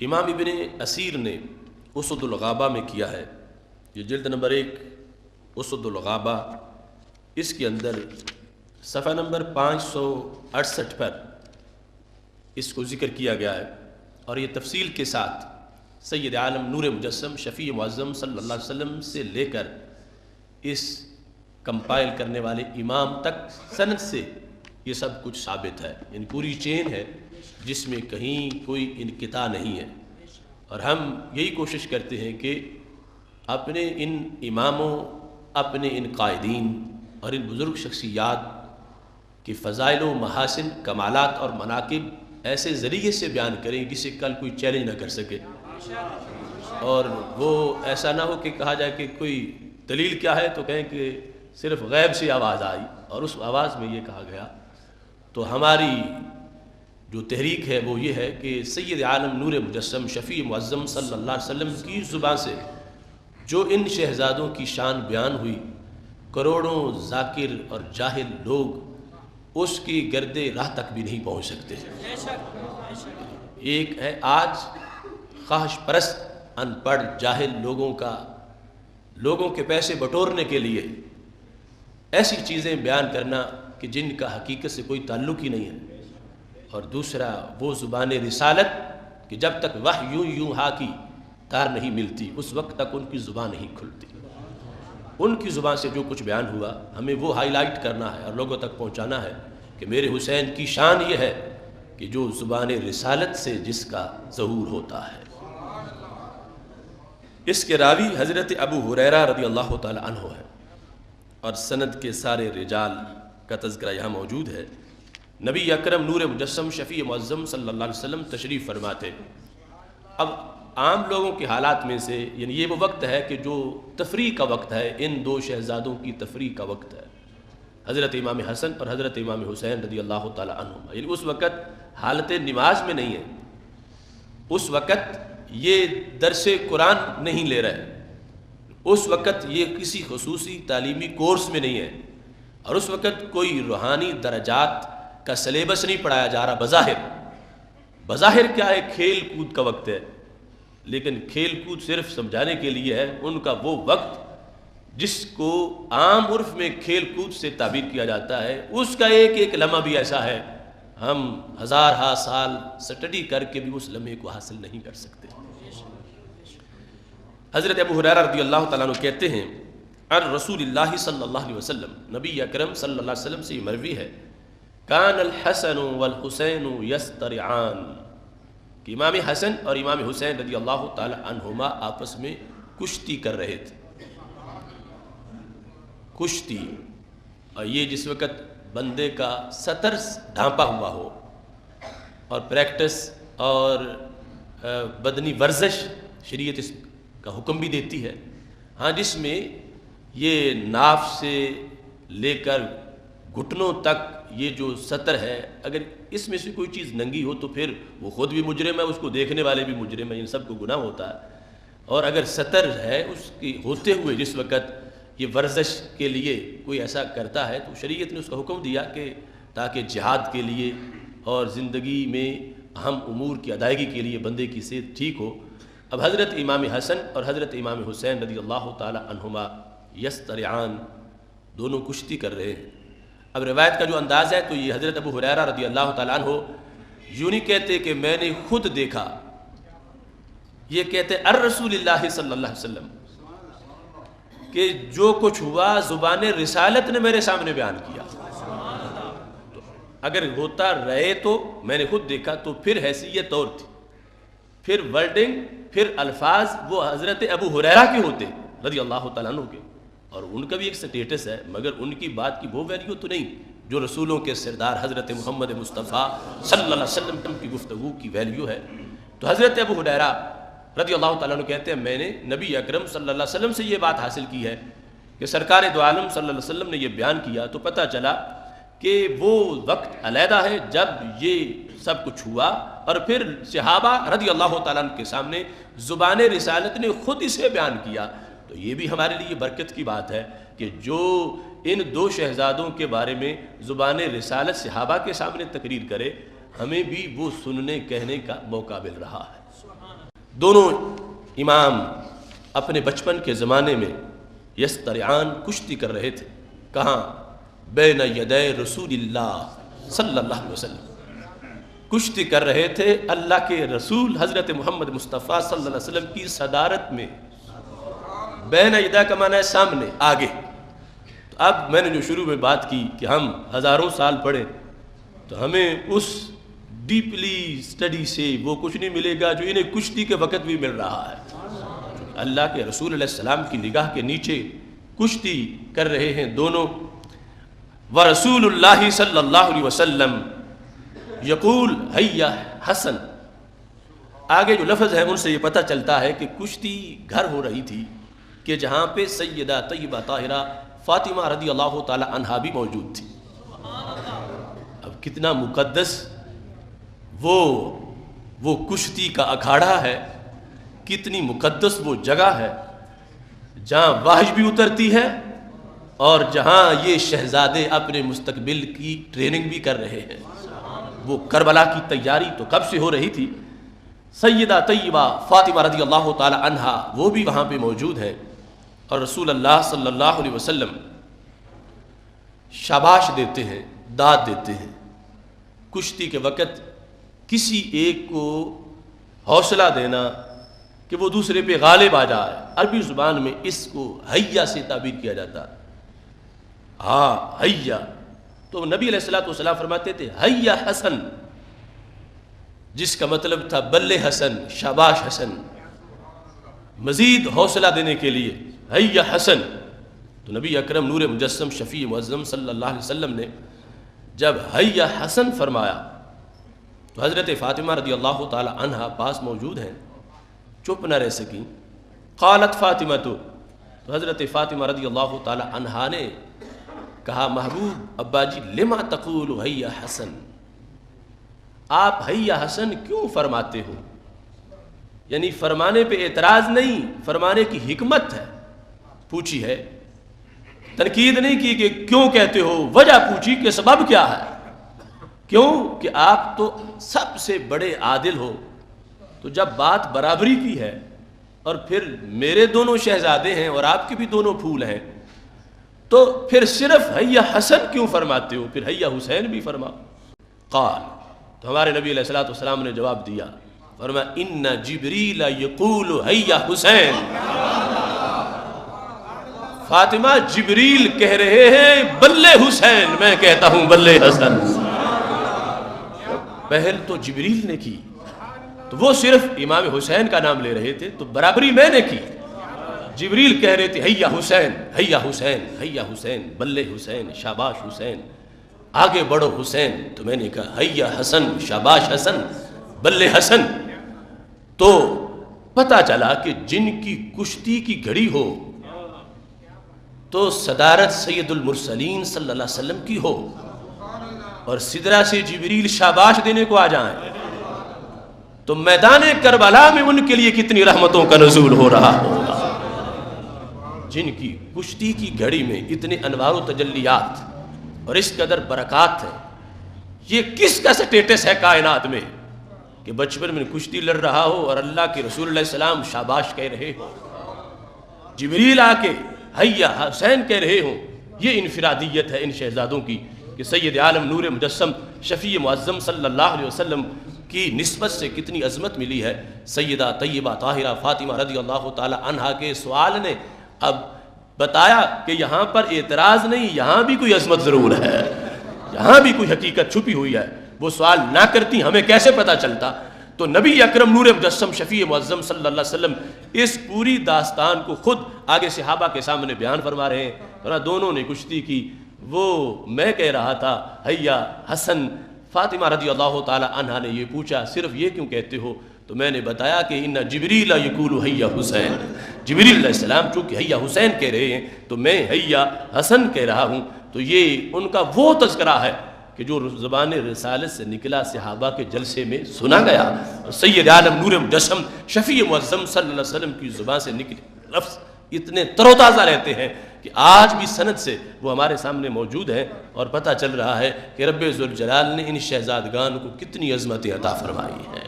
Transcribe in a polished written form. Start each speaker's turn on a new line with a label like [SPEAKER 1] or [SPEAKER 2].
[SPEAKER 1] امام ابن اسیر نے اسد الغابہ میں کیا ہے، یہ جلد نمبر 1 اسد الغابہ، اس کے اندر صفحہ نمبر 568 پر اس کو ذکر کیا گیا ہے، اور یہ تفصیل کے ساتھ سید عالم نور مجسم شفیع معظم صلی اللہ علیہ وسلم سے لے کر اس کمپائل کرنے والے امام تک سند سے یہ سب کچھ ثابت ہے، یعنی پوری چین ہے جس میں کہیں کوئی انقطاع نہیں ہے۔ اور ہم یہی کوشش کرتے ہیں کہ اپنے ان اماموں، اپنے ان قائدین اور ان بزرگ شخصیات کی فضائل و محاسن، کمالات اور مناقب ایسے ذریعے سے بیان کریں جسے کل کوئی چیلنج نہ کر سکے، اور وہ ایسا نہ ہو کہ کہا جائے کہ کوئی دلیل کیا ہے تو کہیں کہ صرف غیب سے آواز آئی اور اس آواز میں یہ کہا گیا۔ تو ہماری جو تحریک ہے وہ یہ ہے کہ سید عالم نور مجسم شفیع معظم صلی اللہ علیہ وسلم کی زبان سے جو ان شہزادوں کی شان بیان ہوئی، کروڑوں ذاکر اور جاہل لوگ اس کی گرد راہ تک بھی نہیں پہنچ سکتے۔ ایک ہے آج خواہش پرست ان پڑھ جاہل لوگوں کے پیسے بٹورنے کے لیے ایسی چیزیں بیان کرنا کہ جن کا حقیقت سے کوئی تعلق ہی نہیں ہے، اور دوسرا وہ زبان رسالت کہ جب تک وحی یوں ہا کی تار نہیں ملتی اس وقت تک ان کی زبان نہیں کھلتی۔ ان کی زبان سے جو کچھ بیان ہوا ہمیں وہ ہائی لائٹ کرنا ہے اور لوگوں تک پہنچانا ہے کہ میرے حسین کی شان یہ ہے کہ جو زبان رسالت سے جس کا ظہور ہوتا ہے۔ اس کے راوی حضرت ابو ہریرہ رضی اللہ تعالی عنہ ہے، اور سند کے سارے رجال کا تذکرہ یہاں موجود ہے۔ نبی اکرم نور مجسم شفیع معظم صلی اللہ علیہ وسلم تشریف فرماتے۔ اب عام لوگوں کے حالات میں سے یعنی یہ وہ وقت ہے کہ جو تفریح کا وقت ہے، ان دو شہزادوں کی تفریح کا وقت ہے، حضرت امام حسن اور حضرت امام حسین رضی اللہ تعالی عنہما، یعنی اس وقت حالت نماز میں نہیں ہے، اس وقت یہ درس قرآن نہیں لے رہے، اس وقت یہ کسی خصوصی تعلیمی کورس میں نہیں ہے، اور اس وقت کوئی روحانی درجات کا سلیبس نہیں پڑھایا جا رہا۔ بظاہر کیا ہے، کھیل کود کا وقت ہے، لیکن کھیل کود صرف سمجھانے کے لیے ہے۔ ان کا وہ وقت جس کو عام عرف میں کھیل کود سے تعبیر کیا جاتا ہے، اس کا ایک ایک لمحہ بھی ایسا ہے ہم ہزارہا سال سٹڈی کر کے بھی اس لمحے کو حاصل نہیں کر سکتے۔ حضرت ابو ہریرہ رضی اللہ تعالیٰ عنہ کہتے ہیں عن رسول اللہ صلی اللہ علیہ وسلم، نبی اکرم صلی اللہ علیہ وسلم سے یہ مروی ہے، کان الحسن والحسین یسترعان، کہ امام حسن اور امام حسین رضی اللہ تعالی عنہما آپس میں کشتی کر رہے تھے۔ کشتی، اور یہ جس وقت بندے کا سطر ڈھانپا ہوا ہو اور پریکٹس اور بدنی ورزش شریعت اس کا حکم بھی دیتی ہے، ہاں، جس میں یہ ناف سے لے کر گھٹنوں تک یہ جو سطر ہے، اگر اس میں سے کوئی چیز ننگی ہو تو پھر وہ خود بھی مجرم ہے، اس کو دیکھنے والے بھی مجرم ہیں، ان سب کو گناہ ہوتا ہے۔ اور اگر سطر ہے اس کی ہوتے ہوئے جس وقت یہ ورزش کے لیے کوئی ایسا کرتا ہے تو شریعت نے اس کا حکم دیا کہ تاکہ جہاد کے لیے اور زندگی میں اہم امور کی ادائیگی کے لیے بندے کی صحت ٹھیک ہو۔ اب حضرت امام حسن اور حضرت امام حسین رضی اللہ تعالی عنہما یسترعان، دونوں کشتی کر رہے ہیں۔ اب روایت کا جو انداز ہے تو یہ حضرت ابو ہریرہ رضی اللہ تعالیٰ عنہ یوں نہیں کہتے کہ میں نے خود دیکھا، یہ کہتے الرسول اللہ صلی اللہ علیہ وسلم کہ جو کچھ ہوا زبان رسالت نے میرے سامنے بیان کیا۔ تو اگر ہوتا رہے تو میں نے خود دیکھا تو پھر حیثیت اور تھی، پھر ورڈنگ، پھر الفاظ وہ حضرت ابو ہریرہ کے ہوتے رضی اللہ تعالیٰ عنہ کے، اور ان کا بھی ایک سٹیٹس ہے، مگر ان کی بات کی وہ ویلیو تو نہیں جو رسولوں کے سردار حضرت محمد مصطفیٰ صلی اللہ علیہ وسلم کی گفتگو کی ویلیو ہے۔ تو حضرت ابو ہریرہ رضی اللہ تعالیٰ عنہ کہتے ہیں میں نے نبی اکرم صلی اللہ علیہ وسلم سے یہ بات حاصل کی ہے کہ سرکار دو عالم صلی اللہ علیہ وسلم نے یہ بیان کیا، تو پتہ چلا کہ وہ وقت علیحدہ ہے جب یہ سب کچھ ہوا، اور پھر صحابہ رضی اللہ تعالیٰ عنہ کے سامنے زبان رسالت نے خود اسے بیان کیا۔ تو یہ بھی ہمارے لیے برکت کی بات ہے کہ جو ان دو شہزادوں کے بارے میں زبان رسالت صحابہ کے سامنے تقریر کرے، ہمیں بھی وہ سننے کہنے کا موقع مل رہا ہے۔ دونوں امام اپنے بچپن کے زمانے میں یسترعان کشتی کر رہے تھے. کہاں؟ بین یدی رسول اللہ صلی اللہ علیہ وسلم. کشتی کر رہے تھے اللہ کے رسول حضرت محمد مصطفیٰ صلی اللہ علیہ وسلم کی صدارت میں. بین یدی کا معنی ہے سامنے، آگے. تو اب میں نے جو شروع میں بات کی کہ ہم ہزاروں سال پڑھیں تو ہمیں اس ڈیپلی اسٹڈی سے وہ کچھ نہیں ملے گا جو انہیں کشتی کے وقت بھی مل رہا ہے. اللہ کے رسول علیہ السلام کی نگاہ کے نیچے کشتی کر رہے ہیں دونوں. ورسول اللہ صلی اللہ علیہ وسلم یقول حیا حسن. آگے جو لفظ ہے ان سے یہ پتہ چلتا ہے کہ کشتی گھر ہو رہی تھی کہ جہاں پہ سیدہ طیبہ طاہرہ فاطمہ رضی اللہ تعالی عنہا بھی موجود تھی. اب کتنا مقدس وہ کشتی کا اکھاڑا ہے، کتنی مقدس وہ جگہ ہے جہاں وحش بھی اترتی ہے اور جہاں یہ شہزادے اپنے مستقبل کی ٹریننگ بھی کر رہے ہیں. وہ کربلا کی تیاری تو کب سے ہو رہی تھی. سیدہ طیبہ فاطمہ رضی اللہ تعالی عنہا وہ بھی وہاں پہ موجود ہیں اور رسول اللہ صلی اللہ علیہ وسلم شاباش دیتے ہیں، داد دیتے ہیں. کشتی کے وقت کسی ایک کو حوصلہ دینا کہ وہ دوسرے پہ غالب آ جائے. عربی زبان میں اس کو حیا سے تعبیر کیا جاتا ہے. ہاں حیا. تو نبی علیہ الصلوۃ والسلام فرماتے تھے حیا حسن، جس کا مطلب تھا بلے حسن، شاباش حسن. مزید حوصلہ دینے کے لیے حیا حسن. تو نبی اکرم نور مجسم شفیع معظم صلی اللہ علیہ وسلم نے جب حیا حسن فرمایا تو حضرت فاطمہ رضی اللہ تعالی عنہا پاس موجود ہیں، چپ نہ رہ سکیں. قالت فاطمہ تو حضرت فاطمہ رضی اللہ تعالی عنہا نے کہا محبوب ابا جی لما تقول حیا حسن، آپ حیا حسن کیوں فرماتے ہو؟ یعنی فرمانے پہ اعتراض نہیں، فرمانے کی حکمت ہے پوچھی ہے. تنقید نہیں کی کہ کیوں کہتے ہو، وجہ پوچھی کہ سبب کیا ہے. کیوں کہ آپ تو سب سے بڑے عادل ہو. تو جب بات برابری کی ہے اور پھر میرے دونوں شہزادے ہیں اور آپ کے بھی دونوں پھول ہیں تو پھر صرف حیا حسن کیوں فرماتے ہو، پھر حیا حسین بھی فرماؤ. قال، تو ہمارے نبی علیہ الصلوۃ والسلام نے جواب دیا، فرمایا ان جبریل یقول حیا حسین. فاطمہ جبریل کہہ رہے ہیں بلے حسین، میں کہتا ہوں بلے حسن. پہل تو جبریل نے کی تو وہ صرف امام حسین کا نام لے رہے تھے، تو برابری میں نے کی. جبریل کہہ رہے تھے حیا حسین حیا حسین حیا حسین، بلے حسین، شاباش حسین، آگے بڑھو حسین. تو میں نے کہا حیا حسن، شاباش حسن، بلے حسن. تو پتہ چلا کہ جن کی کشتی کی گھڑی ہو تو صدارت سید المرسلین صلی اللہ علیہ وسلم کی ہو اور سدرہ سے جبریل شاباش دینے کو آ جائیں تو میدان کربلا میں ان کے لیے کتنی رحمتوں کا نزول ہو رہا ہوگا. جن کی کشتی کی گھڑی میں اتنے انوار و تجلیات اور اس قدر برکات ہیں، یہ کس کا سٹیٹس ہے کائنات میں کہ بچپن میں کشتی لڑ رہا ہو اور اللہ کے رسول علیہ السلام شاباش کہہ رہے ہو، جبریل آ کے حیا حسین کہہ رہے ہوں. یہ انفرادیت ہے ان شہزادوں کی کہ سید عالم نور مجسم شفیع معظم صلی اللہ علیہ وسلم کی نسبت سے کتنی عظمت ملی ہے. سیدہ طیبہ طاہرہ فاطمہ رضی اللہ تعالی عنہا کے سوال نے اب بتایا کہ یہاں پر اعتراض نہیں، یہاں بھی کوئی عظمت ضرور ہے، یہاں بھی کوئی حقیقت چھپی ہوئی ہے. وہ سوال نہ کرتی ہمیں کیسے پتہ چلتا. تو نبی اکرم نور مجسم شفیع معظم صلی اللہ علیہ وسلم اس پوری داستان کو خود آگے صحابہ کے سامنے بیان فرما رہے ہیں. اور دونوں نے کشتی کی. وہ میں کہہ رہا تھا حیا حسن، فاطمہ رضی اللہ تعالی عنہا نے یہ پوچھا صرف یہ کیوں کہتے ہو؟ تو میں نے بتایا کہ ان جبریل یقول حیا حسین، جبریل علیہ السلام چونکہ حیا حسین کہہ رہے ہیں تو میں حیا حسن کہہ رہا ہوں. تو یہ ان کا وہ تذکرہ ہے کہ جو زبان رسالت سے نکلا صحابہ کے جلسے میں سنا گیا. سید عالم نور مجسم شفیع معظم صلی اللہ علیہ وسلم کی زبان سے نکلے لفظ اتنے تر و تازہ رہتے ہیں کہ آج بھی سند سے وہ ہمارے سامنے موجود ہیں اور پتہ چل رہا ہے کہ رب ذوالجلال نے ان شہزادگان کو کتنی عظمتیں عطا فرمائی ہیں.